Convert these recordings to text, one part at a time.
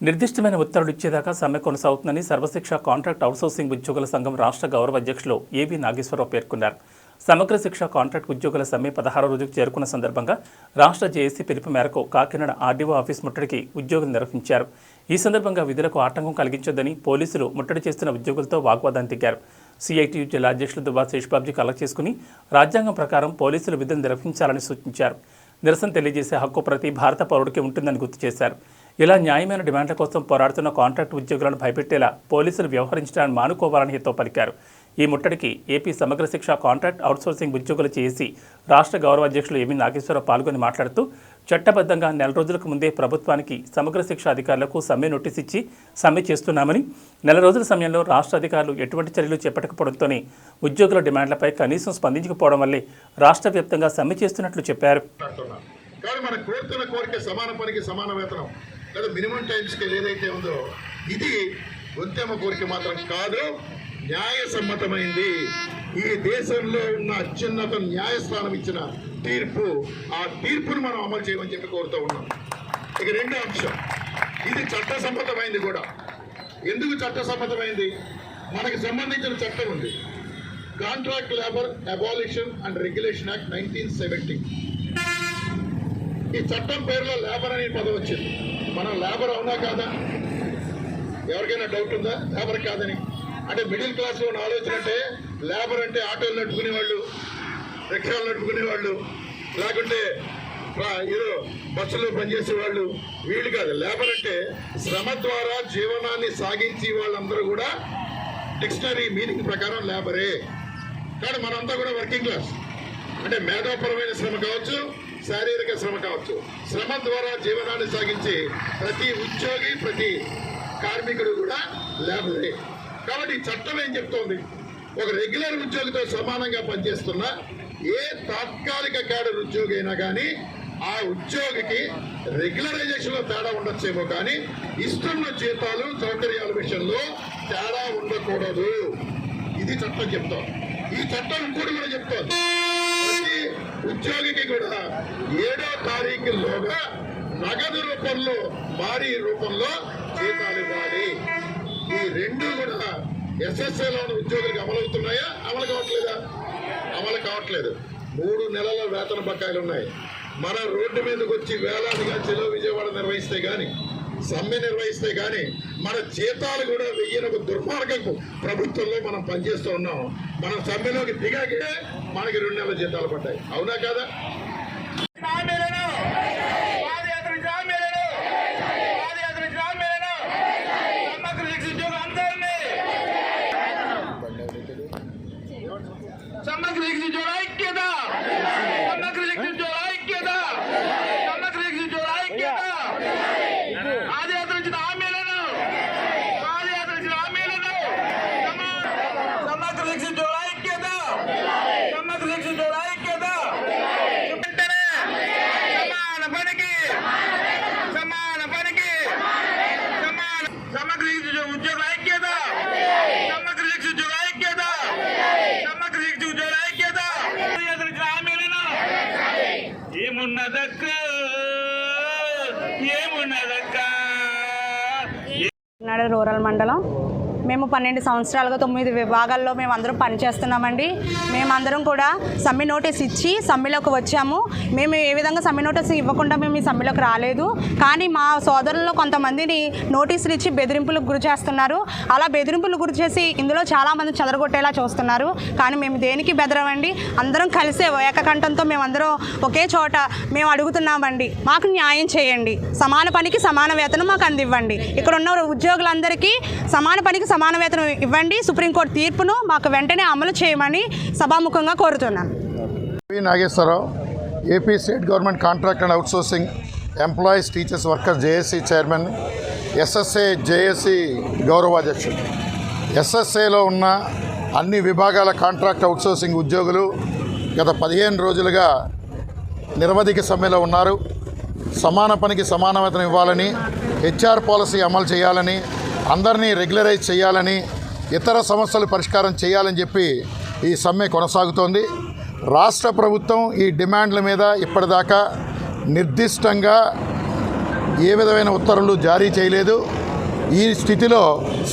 నిర్దిష్టమైన ఉత్తర్వులు ఇచ్చేదాకా సమ్మె కొనసాగుతుందని సర్వశిక్ష కాంట్రాక్ట్ అవుట్సోర్సింగ్ ఉద్యోగుల సంఘం రాష్ట్ర గౌరవ అధ్యక్షులు ఏబీ నాగేశ్వరరావు పేర్కొన్నారు. సమగ్ర శిక్ష కాంట్రాక్ట్ ఉద్యోగుల సమ్మె 16వ రోజుకు చేరుకున్న సందర్భంగా రాష్ట్ర జేఏసీ పిలుపు మేరకు కాకినాడ ఆర్డీఓ ఆఫీస్ ముట్టడికి ఉద్యోగులు నిర్వహించారు. ఈ సందర్భంగా విధులకు ఆటంకం కలిగించొద్దని పోలీసులు ముట్టడి చేస్తున్న ఉద్యోగులతో వాగ్వాదాన్ని దిగారు. సిఐటియు జిల్లా అధ్యక్షులు దుబ్బా శేషబాబుజీ కలెక్ట్ చేసుకుని రాజ్యాంగం ప్రకారం పోలీసులు విధులు నిర్వహించాలని సూచించారు. నిరసన తెలియజేసే హక్కు ప్రతి భారత పౌరుడికి ఉంటుందని గుర్తు చేశారు. ఇలా న్యాయమైన డిమాండ్ల కోసం పోరాడుతున్న కాంట్రాక్ట్ ఉద్యోగులను భయపెట్టేలా పోలీసులు వ్యవహరించడాన్ని మానుకోవాలని హితో పలికారు. ఈ ముట్టడికి ఏపీ సమగ్ర శిక్ష కాంట్రాక్ట్ అవుట్సోర్సింగ్ ఉద్యోగులు చేసి రాష్ట్ర గౌరవ అధ్యక్షులు ఏబీ నాగేశ్వరరావు పాల్గొని మాట్లాడుతూ చట్టబద్ధంగా నెల రోజులకు ముందే ప్రభుత్వానికి సమగ్ర శిక్ష అధికారులకు సమ్మె నోటీస్ ఇచ్చి సమ్మె చేస్తున్నామని, నెల రోజుల సమయంలో రాష్ట్ర అధికారులు ఎటువంటి చర్యలు చేపట్టకపోవడంతోనే ఉద్యోగుల డిమాండ్లపై కనీసం స్పందించకపోవడం వల్లే రాష్ట్ర వ్యాప్తంగా సమ్మె చేస్తున్నట్లు చెప్పారు. కానీ మనం కోరుతున్న కోరిక సమాన పనికి సమాన వేతనం లేదా మినిమం టైం స్కేల్ ఏదైతే ఉందో ఇది ఉద్యమ కోరిక మాత్రం కాదు, న్యాయసమ్మతమైంది. ఈ దేశంలో ఉన్న అత్యున్నత న్యాయస్థానం ఇచ్చిన తీర్పు, ఆ తీర్పును మనం అమలు చేయమని చెప్పి కోరుతూ ఉన్నాం. ఇక రెండో అంశం, ఇది చట్టసమ్మతమైంది కూడా. ఎందుకు చట్టసమ్మతమైంది? మనకు సంబంధించిన చట్టం ఉంది, contract labour abolition and regulation act 1970. ఈ చట్టం పేరులో లేబర్ అనే పదం వచ్చింది. మనం లేబర్ అవునా కాదా? ఎవరికైనా డౌట్ ఉందా లేబర్ కాదని? అంటే మిడిల్ క్లాస్లో ఉన్న ఆలోచన అంటే లేబర్ అంటే ఆటోలు నడుపుకునేవాళ్ళు, రిక్షాలు నడుపుకునేవాళ్ళు, లేకుంటే ఏదో బస్సులో పనిచేసేవాళ్ళు, వీళ్ళు కాదు. లేబర్ అంటే శ్రమ ద్వారా జీవనాన్ని సాగించి వాళ్ళందరూ కూడా డిక్షనరీ మీనింగ్ ప్రకారం లేబరే. కానీ మనంతా కూడా వర్కింగ్ క్లాస్, అంటే మేధాపరమైన శ్రమ కావచ్చు, శారీరక శ్రమ కావచ్చు, శ్రమ ద్వారా జీవనాన్ని సాగించి ప్రతి ఉద్యోగి, ప్రతి కార్మికుడు కూడా లేబరే. కాబట్టి చట్టం ఏం చెప్తోంది? ఒక రెగ్యులర్ ఉద్యోగితో సమానంగా పనిచేస్తున్న ఏ తాత్కాలిక క్యాడర్ ఉద్యోగి అయినా కానీ ఆ ఉద్యోగికి రెగ్యులరైజేషన్లో తేడా ఉండొచ్చేమో కానీ ఇస్తున్న జీతాలు సౌకర్యాల విషయంలో తేడా ఉండకూడదు. ఇది చట్టం చెప్తాం. ఈ చట్టం ఇంకోటి కూడా చెప్తోంది, ప్రతి ఉద్యోగికి కూడా 7వ తారీఖులోగా నగదు రూపంలో, భారీ రూపంలో జీతాలు ఇవ్వాలి. ఈ రెండు కూడా ఎస్ఎస్ఏలో ఉన్న ఉద్యోగులకు అమలవుతున్నాయా? అమలు కావట్లేదా? అమలు కావట్లేదు. 3 నెలల వేతన బకాయిలు ఉన్నాయి. మన రోడ్డు మీదకి వచ్చి వేలాదిగా చెలో విజయవాడ నిర్వహిస్తే కానీ, సమ్మె నిర్వహిస్తే కానీ మన జీతాలు కూడా వెయ్యని ఒక దుర్మార్గపు ప్రభుత్వంలో మనం పనిచేస్తూ ఉన్నాం. మనం సమ్మెలోకి దిగాకే మనకి 2 నెలల జీతాలు పడ్డాయి. అవునా కాదా? రూరల్ మండలం మేము 12 సంవత్సరాలుగా 9 విభాగాల్లో మేము అందరం పనిచేస్తున్నామండి. మేమందరం కూడా సమ్మె నోటీస్ ఇచ్చి సమ్మెలోకి వచ్చాము. మేము ఏ విధంగా సమ్మె నోటీస్ ఇవ్వకుండా మేము ఈ సమ్మెలోకి రాలేదు. కానీ మా సోదరుల్లో కొంతమందిని నోటీసులు ఇచ్చి బెదిరింపులకు గురి చేస్తున్నారు. అలా బెదిరింపులకు గురి చేసి ఇందులో చాలామంది చెదరగొట్టేలా చూస్తున్నారు. కానీ మేము దేనికి బెదరమండి, అందరం కలిసే ఏకకంఠంతో మేమందరం ఒకే చోట మేము అడుగుతున్నామండి, మాకు న్యాయం చేయండి, సమాన పనికి సమాన వేతనం మాకు అందివ్వండి, ఇక్కడ ఉన్న ఉద్యోగులందరికీ సమాన పనికి సమాన వేతనం ఇవ్వండి, సుప్రీంకోర్టు తీర్పును మాకు వెంటనే అమలు చేయమని సభాముఖంగా కోరుతున్నాను. Nageswara Rao, AP state government contract and outsourcing employees teachers workers JAC chairman, SSA JAC గౌరవాధ్యక్షుడు. ఎస్ఎస్ఏలో ఉన్న అన్ని విభాగాల కాంట్రాక్ట్ అవుట్సోర్సింగ్ ఉద్యోగులు గత 15 రోజులుగా నిరవధిక సమ్మెలో ఉన్నారు. సమాన పనికి సమాన వేతనం ఇవ్వాలని, హెచ్ఆర్ పాలసీ అమలు చేయాలని, అందరినీ రెగ్యులరైజ్ చేయాలని, ఇతర సమస్యలు పరిష్కారం చేయాలని చెప్పి ఈ సమ్మె కొనసాగుతోంది. రాష్ట్ర ప్రభుత్వం ఈ డిమాండ్ల మీద ఇప్పటిదాకా నిర్దిష్టంగా ఏ విధమైన ఉత్తర్వులు జారీ చేయలేదు. ఈ స్థితిలో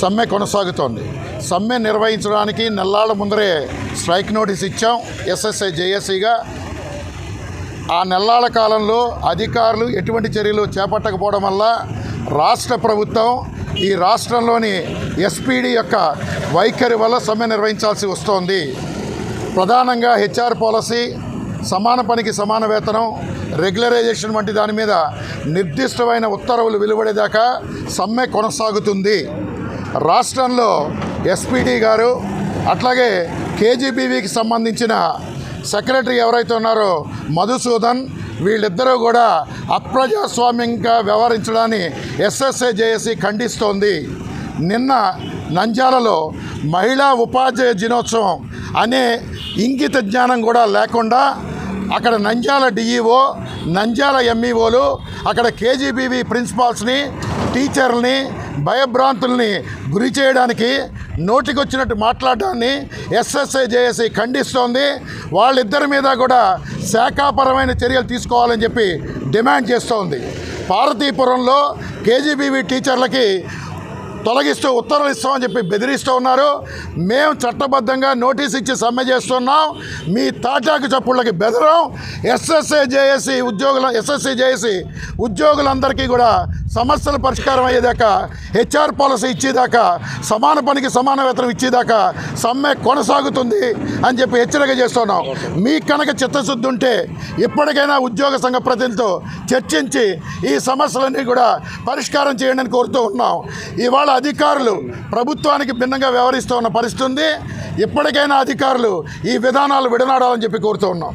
సమ్మె కొనసాగుతోంది. సమ్మె నిర్వహించడానికి నెల్లాళ్ళ ముందరే స్ట్రైక్ నోటీస్ ఇచ్చాం ఎస్ఎస్ఐ జేఏసీగా. ఆ నెల్లాళ్ళ కాలంలో అధికారులు ఎటువంటి చర్యలు చేపట్టకపోవడం వల్ల రాష్ట్ర ప్రభుత్వం ఈ రాష్ట్రంలోని ఎస్పీడీ యొక్క వైఖరి వల్ల సమ్మె నిర్వహించాల్సి వస్తోంది. ప్రధానంగా హెచ్ఆర్ పాలసీ, సమాన పనికి సమాన వేతనం, రెగ్యులరైజేషన్ వంటి దాని మీద నిర్దిష్టమైన ఉత్తర్వులు వెలువడేదాకా సమ్మె కొనసాగుతుంది. రాష్ట్రంలో ఎస్పీడీ గారు అట్లాగే కేజీబీవీకి సంబంధించిన సెక్రటరీ ఎవరైతే ఉన్నారో మధుసూదన్, వీళ్ళిద్దరూ కూడా అప్రజాస్వామ్యంగా వ్యవహరించడాన్ని ఎస్ఎస్ఐ జేఏసీ ఖండిస్తోంది. నిన్న నంద్యాలలో మహిళా ఉపాధ్యాయ దినోత్సవం అనే ఇంగిత జ్ఞానం కూడా లేకుండా అక్కడ నంద్యాల డిఈఓ, నంద్యాల ఎంఈఓలు, అక్కడ కేజీబీవీ ప్రిన్సిపాల్స్ని, టీచర్లని భయభ్రాంతుల్ని గురి చేయడానికి నోటికొచ్చినట్టు మాట్లాడడాన్ని ఎస్ఎస్ఐ జేఏసీ ఖండిస్తోంది. వాళ్ళిద్దరి మీద కూడా శాఖాపరమైన చర్యలు తీసుకోవాలని చెప్పి డిమాండ్ చేస్తోంది. పార్వతీపురంలో కేజీబీవీ టీచర్లకి తొలగిస్తూ ఉత్తర్వులు ఇస్తామని చెప్పి బెదిరిస్తూ ఉన్నారు. మేము చట్టబద్ధంగా నోటీస్ ఇచ్చి సమ్మె చేస్తున్నాం. మీ తాటాకు చప్పుళ్ళకి బెదరం. ఎస్ఎస్ఐ జేఏసీ ఉద్యోగులందరికీ కూడా సమస్యల పరిష్కారం అయ్యేదాకా, హెచ్ఆర్ పాలసీ ఇచ్చేదాకా, సమాన పనికి సమాన వేతనం ఇచ్చేదాకా సమ్మె కొనసాగుతుంది అని చెప్పి హెచ్చరిక చేస్తున్నాం. మీకు కనుక చిత్తశుద్ధి ఉంటే ఇప్పటికైనా ఉద్యోగ సంఘ ప్రతినిధులతో చర్చించి ఈ సమస్యలన్నీ కూడా పరిష్కారం చేయండి అని కోరుతూ ఉన్నాం. ఇవాళ అధికారులు ప్రభుత్వానికి భిన్నంగా వ్యవహరిస్తూ ఉన్న పరిస్థితి ఉంది. ఇప్పటికైనా అధికారులు ఈ విధానాలు విడనాడాలని చెప్పి కోరుతూ ఉన్నాం.